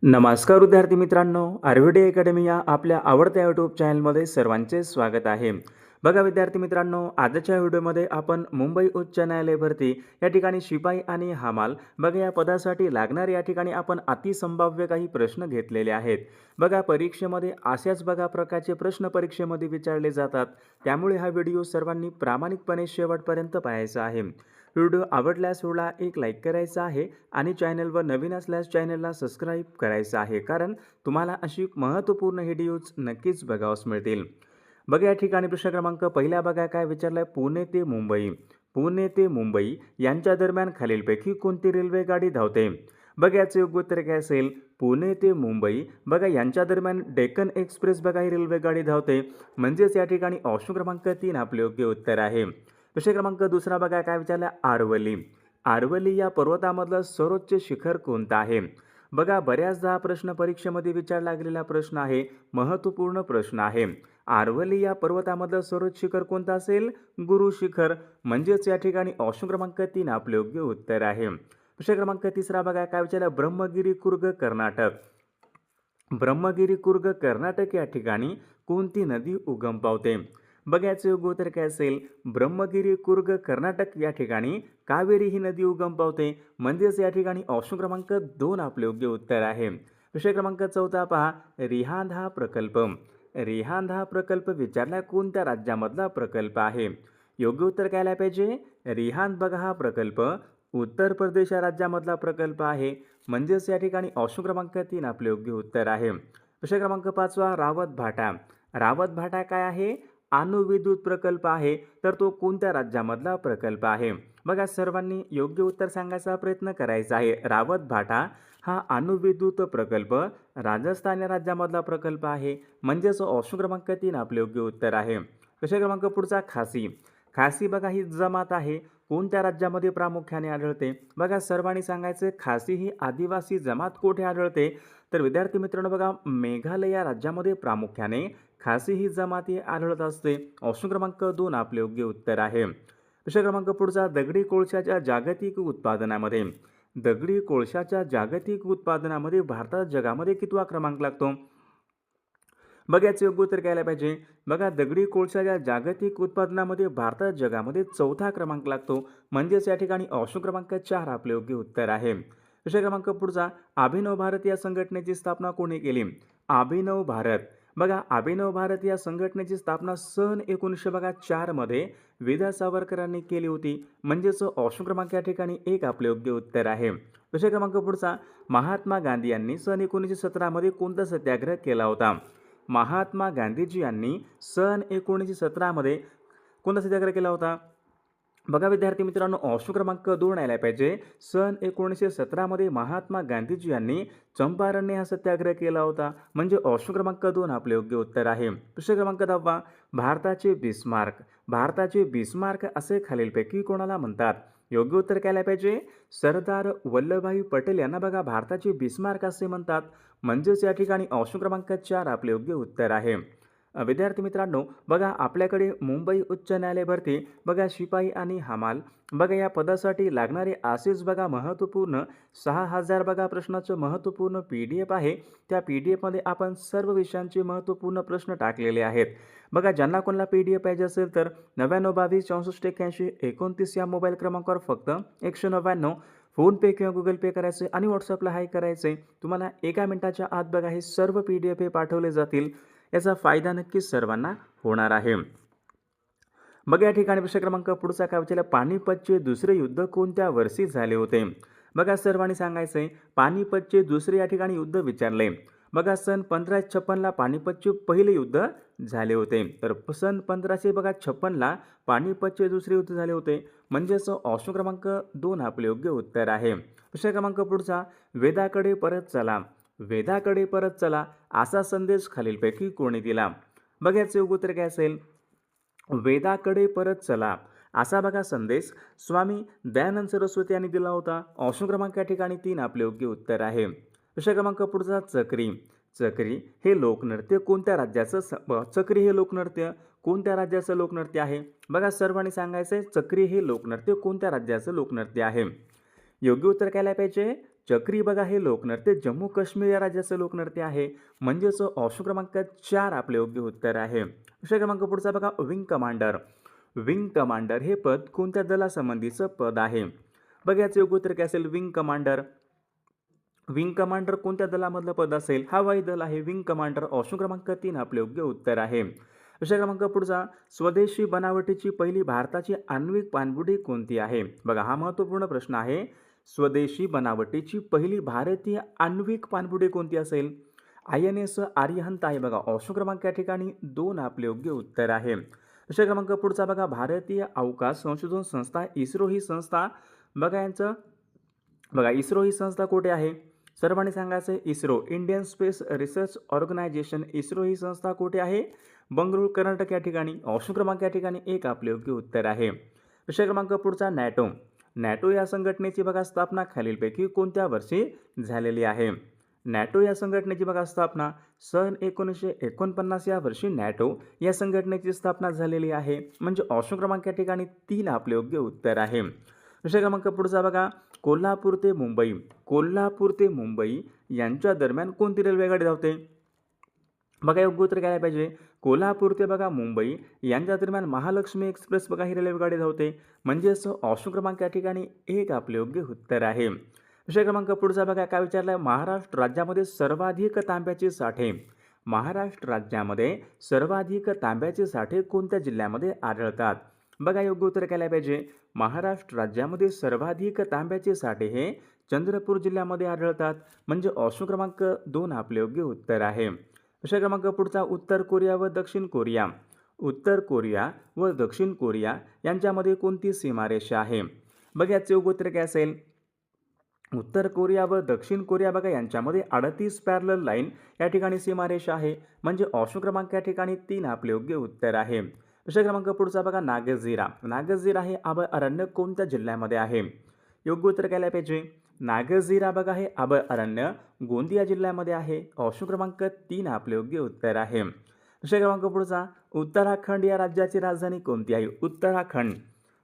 नमस्कार विद्यार्थी मित्रांनो, आर्विडे अकॅडमी या आपल्या आवडत्या यूट्यूब चॅनलमध्ये सर्वांचे स्वागत आहे. बघा विद्यार्थी मित्रांनो, आजच्या व्हिडिओमध्ये आपण मुंबई उच्च न्यायालय भरती या ठिकाणी शिपाई आणि हमाल बघा या पदासाठी लागणारे या ठिकाणी आपण अतिसंभाव्य काही प्रश्न घेतलेले आहेत. बघा परीक्षेमध्ये अशाच बघा प्रकारचे प्रश्न परीक्षेमध्ये विचारले जातात. त्यामुळे हा व्हिडिओ सर्वांनी प्रामाणिकपणे शेवटपर्यंत पाहायचा आहे. व्हिडिओ आवडल्यास व्हिडिओला एक लाईक करायचा आहे आणि चॅनलवर नवीन असल्यास चॅनलला सबस्क्राईब करायचं आहे, कारण तुम्हाला अशी महत्त्वपूर्ण व्हिडिओज नक्कीच बघावयास मिळतील. बघा या ठिकाणी प्रश्न क्रमांक पहिला बघा काय विचारलाय. पुणे ते मुंबई, पुणे ते मुंबई यांच्या दरम्यान खालीलपैकी कोणती रेल्वे गाडी धावते? बघा याचे योग्य उत्तर काय असेल. पुणे ते मुंबई बघा यांच्या दरम्यान डेक्कन एक्सप्रेस बघा ही रेल्वे गाडी धावते. म्हणजेच या ठिकाणी ऑप्शन क्रमांक 3 आपले योग्य उत्तर आहे. प्रश्न क्रमांक दुसरा बघा काय विचारला. आरवली, आरवली या पर्वतामधलं सर्वोच्च शिखर कोणतं आहे? बघा बऱ्याचदा प्रश्न परीक्षेमध्ये विचारला गेलेला प्रश्न आहे, महत्त्वपूर्ण प्रश्न आहे. आरवली या पर्वतामधलं सर्वोच्च शिखर कोणतं असेल? गुरु शिखर. म्हणजेच या ठिकाणी ऑप्शन क्रमांक 3 आपले योग्य उत्तर आहे. प्रश्न क्रमांक तिसरा बघा काय विचारला. ब्रह्मगिरी कुर्ग कर्नाटक, ब्रह्मगिरी कुर्ग कर्नाटक या ठिकाणी कोणती नदी उगम पावते? बघा याचे योग्य उत्तर काय असेल. ब्रह्मगिरी कुर्ग कर्नाटक या ठिकाणी कावेरी ही नदी उगम पावते. म्हणजेच या ठिकाणी ऑप्शन क्रमांक 2 आपले योग्य उत्तर आहे. विषय क्रमांक चौथा पहा. रिहांद हा प्रकल्प, रिहांद हा प्रकल्प विचारला कोणत्या राज्यामधला प्रकल्प आहे? योग्य उत्तर काय आलं पाहिजे. रिहांद बघा हा प्रकल्प उत्तर प्रदेश या राज्यामधला प्रकल्प आहे. म्हणजेच या ठिकाणी ऑप्शन क्रमांक 3 आपले योग्य उत्तर आहे. विषय क्रमांक 5 रावत भाटा, रावत भाटा काय आहे? अणुविद्युत प्रकल्प आहे. तर तो कोणत्या राज्यामधला प्रकल्प आहे? बघा सर्वांनी योग्य उत्तर सांगायचा प्रयत्न करायचा आहे. रावत भाटा हा अणुविद्युत प्रकल्प राजस्थान या राज्यामधला प्रकल्प आहे. म्हणजेच ऑप्शन क्रमांक 3 आपले योग्य उत्तर आहे. विषय क्रमांक पुढचा खासी, खासी बघा ही जमात आहे. कोणत्या राज्यामध्ये प्रामुख्याने आढळते? बघा सर्वांनी सांगायचं खासी ही आदिवासी जमात कुठे आढळते? तर विद्यार्थी मित्रांनो बघा मेघालय या राज्यामध्ये प्रामुख्याने खासी ही जमाती आढळत असते. ऑप्शन क्रमांक 2 आपले योग्य उत्तर आहे. विषय क्रमांक पुढचा. दगडी कोळशाच्या जागतिक उत्पादनामध्ये, दगडी कोळशाच्या जागतिक उत्पादनामध्ये भारतात जगामध्ये कितवा क्रमांक लागतो? बघा याचे योग्य उत्तर घ्यायला पाहिजे. बघा दगडी कोळशाच्या जागतिक उत्पादनामध्ये भारतात जगामध्ये 4था क्रमांक लागतो. म्हणजेच या ठिकाणी ऑप्शन क्रमांक 4 आपले योग्य उत्तर आहे. विषय क्रमांक पुढचा. अभिनव भारत या संघटनेची स्थापना कोणी केली? अभिनव भारत बघा अभिनव भारत या संघटनेची स्थापना सन 1904 मध्ये विद्या सावरकरांनी केली होती. म्हणजेच ऑप्शन क्रमांक या ठिकाणी 1 आपले योग्य उत्तर आहे. विषय क्रमांक पुढचा. महात्मा गांधी यांनी सन 1917 मध्ये कोणता सत्याग्रह केला होता? महात्मा गांधीजी यांनी सन 1917 मध्ये कोणता सत्याग्रह केला होता? बघा विद्यार्थी मित्रांनो ऑप्शन क्रमांक 2 आला पाहिजे. सन 1917 मध्ये महात्मा गांधीजी यांनी चंपारण्य हा सत्याग्रह केला होता. म्हणजे ऑप्शन क्रमांक 2 आपले योग्य उत्तर आहे. प्रश्न क्रमांक 10. भारताचे बिस्मार्क, भारताचे बिस्मार्क असे खालीलपैकी कोणाला म्हणतात? योग्य उत्तर काय आले पाहिजे. सरदार वल्लभभाई पटेल यांना बघा भारताचे बिस्मार्क असे म्हणतात. म्हणजेच या ठिकाणी ऑप्शन क्रमांक 4 आपले योग्य उत्तर आहे. विद्यार्थी मित्रांनो बघा आपल्याकडे मुंबई उच्च न्यायालय भरती बघा शिपाई आणि हमाल बघा या पदासाठी लागणारे असेच बघा महत्त्वपूर्ण 6000 बघा प्रश्नाचं महत्त्वपूर्ण PDF आहे. त्या PDF मध्ये आपण सर्व विषयांचे महत्त्वपूर्ण प्रश्न टाकलेले आहेत. बघा ज्यांना कोणाला PDF पाहिजे असेल तर 9922648129 या मोबाईल क्रमांकावर फक्त 199 फोनपे किंवा गुगल पे करायचे आणि व्हॉट्सअपला हाय करायचे. तुम्हाला 1 मिनिटाच्या आत बघा हे सर्व PDF हे पाठवले जातील. याचा फायदा नक्कीच सर्वांना होणार आहे. बघा या ठिकाणी प्रश्न क्रमांक पुढचा काय विचारला. पानिपतचे दुसरे युद्ध कोणत्या वर्षी झाले होते? बघा सर्वांनी सांगायचंय पानिपतचे दुसरे या ठिकाणी युद्ध विचारले. बघा सन 1556 पानिपतचे पहिले युद्ध झाले होते. तर सन 1556 पानिपतचे दुसरे युद्ध झाले होते. म्हणजेच ऑप्शन क्रमांक 2 आपले योग्य उत्तर आहे. प्रश्न क्रमांक पुढचा. वेदाकडे परत चला, वेदाकडे परत चला असा संदेश खालीलपैकी कोणी दिला? बघा याचे योग्य उत्तर काय असेल. वेदाकडे परत चला असा बघा संदेश स्वामी दयानंद सरस्वती यांनी दिला होता. ऑप्शन क्रमांक या ठिकाणी 3 आपले योग्य उत्तर आहे. विषय क्रमांक पुढचा. चक्री, चक्री हे लोकनृत्य कोणत्या राज्याचं? चक्री हे लोकनृत्य कोणत्या राज्याचं लोकनृत्य आहे? बघा सर्वांनी सांगायचंय चक्री हे लोकनृत्य कोणत्या राज्याचं लोकनृत्य आहे? योग्य उत्तर काय आलं पाहिजे. चक्री बघा हे लोकनृत्य जम्मू काश्मीर या राज्याचं लोकनृत्य आहे. म्हणजेच ऑप्शन क्रमांक 4 आपले योग्य उत्तर आहे. प्रश्न क्रमांक पुढचा बघा, विंग कमांडर. विंग कमांडर हे पद कोणत्या दलासंबंधीचं पद आहे? बघा याचं योग्य उत्तर काय असेल? Wing commander. विंग कमांडर कोणत्या दलामधलं पद असेल? हवाई दल आहे विंग कमांडर. ऑप्शन क्रमांक 3 आपले योग्य उत्तर आहे. प्रश्न क्रमांक पुढचा, स्वदेशी बनावटीची पहिली भारताची आण्विक पाणबुडी कोणती आहे? बघा हा महत्त्वपूर्ण प्रश्न आहे. स्वदेशी बनावटीची पहिली भारतीय आण्विक पाणबुडी कोणती असेल? INS अरिहंत आहे बघा. ऑप्शन क्रमांक या ठिकाणी 2 आपले योग्य उत्तर आहे. प्रश्न क्रमांक पुढचा बघा, भारतीय अवकाश संशोधन संस्था इस्रो ही संस्था बघा इस्रो ही संस्था कुठे आहे? सर्वांनी सांगायचं आहे ISRO, Indian Space Research Organisation. ISRO ही संस्था कुठे आहे? बंगळुरू, कर्नाटक या ठिकाणी. ऑप्शन क्रमांक या ठिकाणी 1 आपले योग्य उत्तर आहे. प्रश्न क्रमांक पुढचा, नॅटो. नॅटो या संघटनेची बघा स्थापना खालीलपैकी कोणत्या वर्षी झालेली आहे? नॅटो या संघटनेची बघा स्थापना सन 1949 या वर्षी नॅटो या संघटनेची स्थापना झालेली आहे. म्हणजे ऑप्शन क्रमांक या ठिकाणी 3 आपले योग्य उत्तर आहे. प्रश्न क्रमांक पुढचा बघा, कोल्हापूर ते मुंबई. कोल्हापूर ते मुंबई यांच्या दरम्यान कोणती रेल्वेगाडी धावते? बघा योग्य उत्तर काय पाहिजे? कोल्हापूर ते बघा मुंबई यांच्या दरम्यान महालक्ष्मी एक्सप्रेस बघा ही रेल्वेगाडी धावते. म्हणजेच ऑप्शन क्रमांक या ठिकाणी 1 आपले योग्य उत्तर आहे. विषय क्रमांक पुढचा बघा काय विचारलाय? महाराष्ट्र राज्यामध्ये सर्वाधिक तांब्याचे साठे. महाराष्ट्र राज्यामध्ये सर्वाधिक तांब्याचे साठे कोणत्या जिल्ह्यामध्ये आढळतात? बघा योग्य उत्तर काय पाहिजे? महाराष्ट्र राज्यामध्ये सर्वाधिक तांब्याचे साठे हे चंद्रपूर जिल्ह्यामध्ये आढळतात. म्हणजे ऑप्शन क्रमांक 2 आपले योग्य उत्तर आहे. विषय क्रमांक पुढचा, उत्तर कोरिया व दक्षिण कोरिया. उत्तर कोरिया व दक्षिण कोरिया यांच्यामध्ये कोणती सीमारेषा आहे? बघा याचे योग्य उत्तर काय असेल? उत्तर कोरिया व दक्षिण कोरिया बघा यांच्यामध्ये 38 पॅरलल लाईन या ठिकाणी सीमारेषा आहे. म्हणजे ऑप्शन क्रमांक या ठिकाणी 3 आपले योग्य उत्तर आहे. विषय क्रमांक पुढचा बघा, नागझिरा. नागझिरा हे अभयारण्य कोणत्या जिल्ह्यामध्ये आहे? योग्य उत्तर काय पाहिजे? नागझिरा बघा हे अभयारण्य गोंदिया जिल्ह्यामध्ये आहे. ऑप्शन क्रमांक 3 आपले योग्य उत्तर आहे. विषय क्रमांक पुढचा, उत्तराखंड या राज्याची राजधानी कोणती आहे? उत्तराखंड.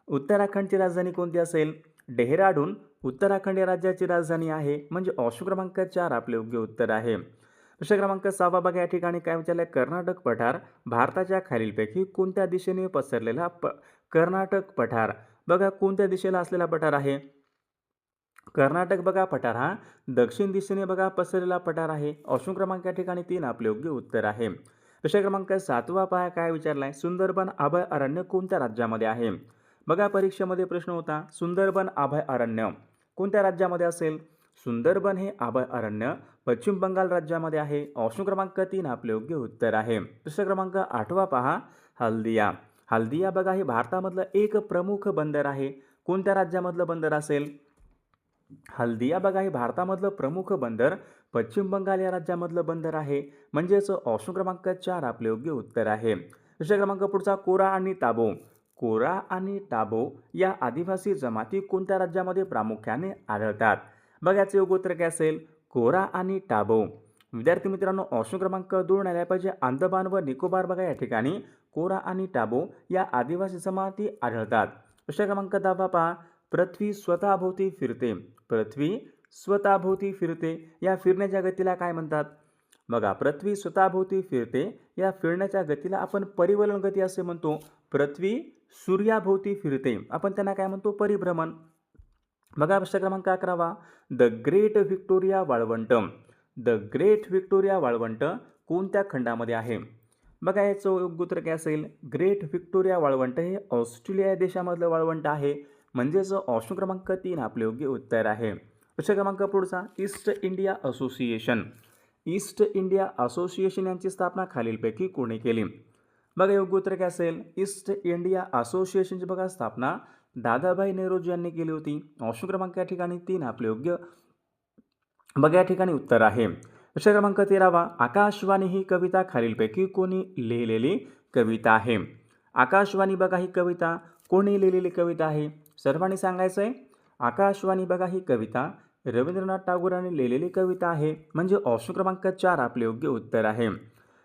उत्तराखंडची राजधानी कोणती असेल? डेहराडून उत्तराखंड या राज्याची राजधानी आहे. म्हणजे ऑप्शन क्रमांक 4 आपले योग्य उत्तर आहे. प्रश्न क्रमांक 6 बघा या ठिकाणी काय विचारलंय? कर्नाटक पठार भारताच्या खालीलपैकी कोणत्या दिशेने पसरलेला कर्नाटक पठार बघा कोणत्या दिशेला असलेला पठार आहे? कर्नाटक बघा पठार हा दक्षिण दिशेने बघा पसरलेला पठार आहे. ऑप्शन क्रमांक या ठिकाणी 3 आपले योग्य उत्तर आहे. प्रश्न क्रमांक 7 पहा काय विचारलाय? सुंदरबन अभयारण्य कोणत्या राज्यामध्ये आहे? बघा परीक्षेमध्ये प्रश्न होता, सुंदरबन अभयारण्य कोणत्या राज्यामध्ये असेल? सुंदरबन हे अभयारण्य पश्चिम बंगाल राज्यामध्ये आहे. ऑप्शन क्रमांक 3 आपले योग्य उत्तर आहे. प्रश्न क्रमांक 8 पहा, हल्दिया. हल्दिया बघा हे भारतामधलं एक प्रमुख बंदर आहे. कोणत्या राज्यामधलं बंदर असेल? हल्दिया बघा हे भारतामधलं प्रमुख बंदर पश्चिम बंगाल या राज्यामधलं बंदर आहे. म्हणजेच ऑप्शन क्रमांक 4 आपले योग्य उत्तर आहे. प्रश्न क्रमांक पुढचा, कोरा आणि ताबो. कोरा आणि टाबो या आदिवासी जमाती कोणत्या राज्यामध्ये प्रामुख्याने आढळतात? बघा याचे योग्य उत्तर काय असेल? कोरा आणि टाबो. विद्यार्थी मित्रांनो ऑप्शन क्रमांक 2 आला पाहिजे. अंदमान व निकोबार बघा या ठिकाणी कोरा आणि टाबो या आदिवासी जमाती आढळतात. प्रश्न क्रमांक 10 पहा, पृथ्वी स्वतःभोवती फिरते. पृथ्वी स्वतःभोवती फिरते या फिरण्याच्या गतीला काय म्हणतात? बघा पृथ्वी स्वतःभोवती फिरते या फिरण्याच्या गतीला आपण परिवलन गती असे म्हणतो. पृथ्वी सूर्याभोवती फिरते आपण त्यांना काय म्हणतो? परिभ्रमण. बघा प्रश्न क्रमांक 11, द ग्रेट व्हिक्टोरिया वाळवंट. द ग्रेट व्हिक्टोरिया वाळवंट कोणत्या खंडामध्ये आहे? बघा याचं योग्य उत्तर काय असेल? ग्रेट व्हिक्टोरिया वाळवंट हे ऑस्ट्रेलिया या देशामधलं वाळवंट आहे. म्हणजेच ऑप्शन क्रमांक 3 आपले योग्य उत्तर आहे. प्रश्न क्रमांक पुढचा, east India association. East India association यांची स्थापना खालीलपैकी कोणी केली? बघा योग्य उत्तर काय असेल? ईस्ट इंडिया असोसिएशनची बघा स्थापना दादाभाई नेहरूजी यांनी केली होती. ऑप्शन क्रमांक या ठिकाणी 3 आपले योग्य बघा या ठिकाणी उत्तर आहे. प्रश्न क्रमांक 13, आकाशवाणी ही कविता खालीलपैकी कोणी लिहिलेली कविता आहे? आकाशवाणी बघा ही कविता कोणी लिहिलेली कविता आहे? सर्वांनी सांगायचं आहे. आकाशवाणी बघा ही कविता रवींद्रनाथ टागोरांनी लिहिलेली कविता आहे. म्हणजे ऑप्शन क्रमांक 4 आपले योग्य उत्तर आहे.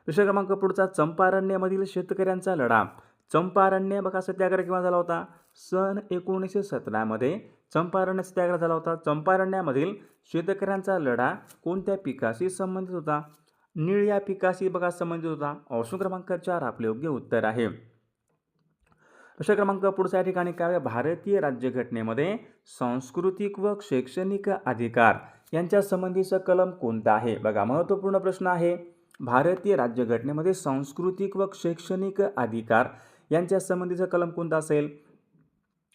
प्रश्न क्रमांक पुढचा, चंपारण्यमधील शेतकऱ्यांचा लढा. चंपारण्य बघा सत्याग्रह केव्हा झाला होता? सन 1917 मध्ये चंपारण्य सत्याग्रह झाला होता. चंपारण्यामधील शेतकऱ्यांचा लढा कोणत्या पिकाशी संबंधित होता? नीळ या पिकाशी बघा संबंधित होता. ऑप्शन क्रमांक 4 आपले योग्य उत्तर आहे. प्रश्न क्रमांक पुढचा या ठिकाणी काय आहे? भारतीय राज्यघटनेमध्ये सांस्कृतिक व शैक्षणिक अधिकार यांच्या संबंधीचा कलम कोणता आहे? बघा महत्त्वपूर्ण प्रश्न आहे. भारतीय राज्यघटनेमध्ये सांस्कृतिक व शैक्षणिक अधिकार यांच्या संबंधीचा कलम कोणता असेल?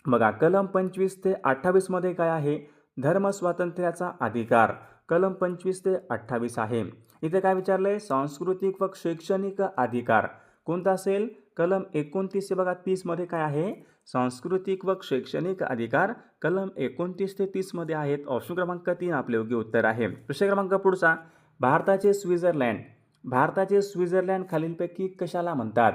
बघा कलम 25 ते 28 मध्ये काय आहे? धर्म स्वातंत्र्याचा अधिकार. कलम 25 ते 28 आहे. इथे काय विचारलंय? सांस्कृतिक व शैक्षणिक अधिकार कोणता असेल? कलम 29 ते बघा 30 मध्ये काय आहे? सांस्कृतिक व शैक्षणिक अधिकार कलम 29 ते 30 मध्ये आहेत. ऑप्शन क्रमांक 3 आपले योग्य उत्तर आहे. प्रश्न क्रमांक पुढचा, भारताचे स्वित्झर्लंड खालीलपैकी कशाला म्हणतात?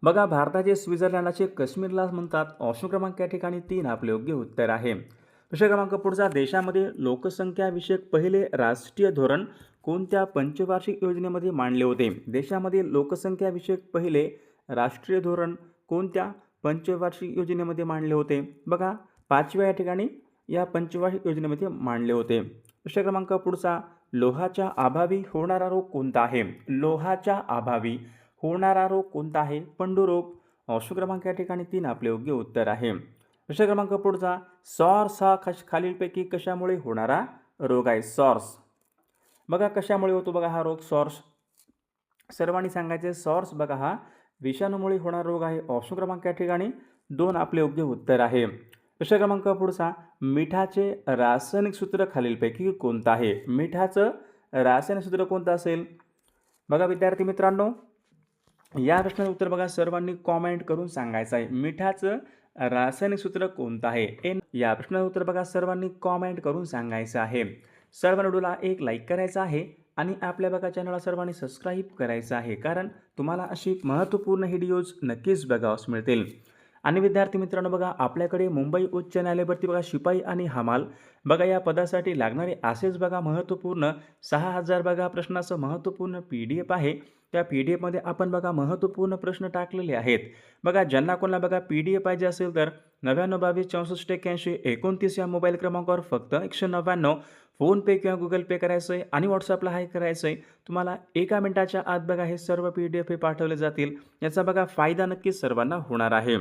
बघा भारताचे स्वित्झर्लंडचे काश्मीरला म्हणतात. ऑप्शन क्रमांक या ठिकाणी 3 आपले योग्य उत्तर आहे. प्रश्न क्रमांक पुढचा, देशामध्ये लोकसंख्या विषयक पहिले राष्ट्रीय धोरण कोणत्या पंचवार्षिक योजनेमध्ये मांडले होते? देशामध्ये लोकसंख्या विषयक पहिले राष्ट्रीय धोरण कोणत्या पंचवार्षिक योजनेमध्ये मांडले होते? बघा 5व्या या ठिकाणी या पंचवार्षिक योजनेमध्ये मांडले होते. प्रश्न क्रमांक पुढचा, लोहाच्या अभावी होणारा रोग कोणता आहे? लोहाच्या अभावी होणारा रोग कोणता आहे? पंडुरोग. ऑप्शन क्रमांक या ठिकाणी 3 आपले योग्य उत्तर आहे. प्रश्न क्रमांक पुढचा, सॉर्स हा खालीलपैकी कशामुळे होणारा रोग आहे? सॉर्स बघा कशामुळे होतो? बघा हा रोग सॉर्स सर्वांनी सांगायचे. सॉर्स बघा हा विषाणूमुळे होणारा रोग आहे. ऑप्शन क्रमांक या ठिकाणी 2 आपले योग्य उत्तर आहे. प्रश्न क्रमांक पुढचा, मिठाचे रासायनिक सूत्र खालीलपैकी कोणतं आहे? मिठाचं रासायनिक सूत्र कोणतं असेल? बघा विद्यार्थी मित्रांनो, या प्रश्नाचं उत्तर बघा सर्वांनी कॉमेंट करून सांगायचं आहे. मिठाचं रासायनिक सूत्र कोणतं आहे? या प्रश्नाचं उत्तर बघा सर्वांनी कॉमेंट करून सांगायचं आहे. सर्व व्हिडिओला एक लाईक करायचा आहे आणि आपल्या बघा चॅनलला सर्वांनी सबस्क्राईब करायचं आहे, कारण तुम्हाला अशी महत्त्वपूर्ण व्हिडिओज नक्कीच बघावयास मिळतील. आणि विद्यार्थी मित्रांनो बघा आपल्याकडे मुंबई उच्च न्यायालय भरती बघा शिपाई आणि हमाल बघा या पदासाठी लागणारे असेच बघा महत्त्वपूर्ण 6000 बघा प्रश्नाचं महत्त्वपूर्ण PDF आहे. त्या PDF मध्ये आपण बघा महत्त्वपूर्ण प्रश्न टाकलेले आहेत. बघा ज्यांना कोणाला बघा PDF पाहिजे असेल तर 99 22 64 81 29 या मोबाईल क्रमांकावर फक्त 199 फोनपे किंवा गुगल पे करायचं आहे आणि व्हॉट्सअपला हाय करायचं आहे. तुम्हाला 1 मिनिटाच्या आत बघा हे सर्व PDF पाठवले जातील. याचा बघा फायदा नक्कीच सर्वांना होणार आहे.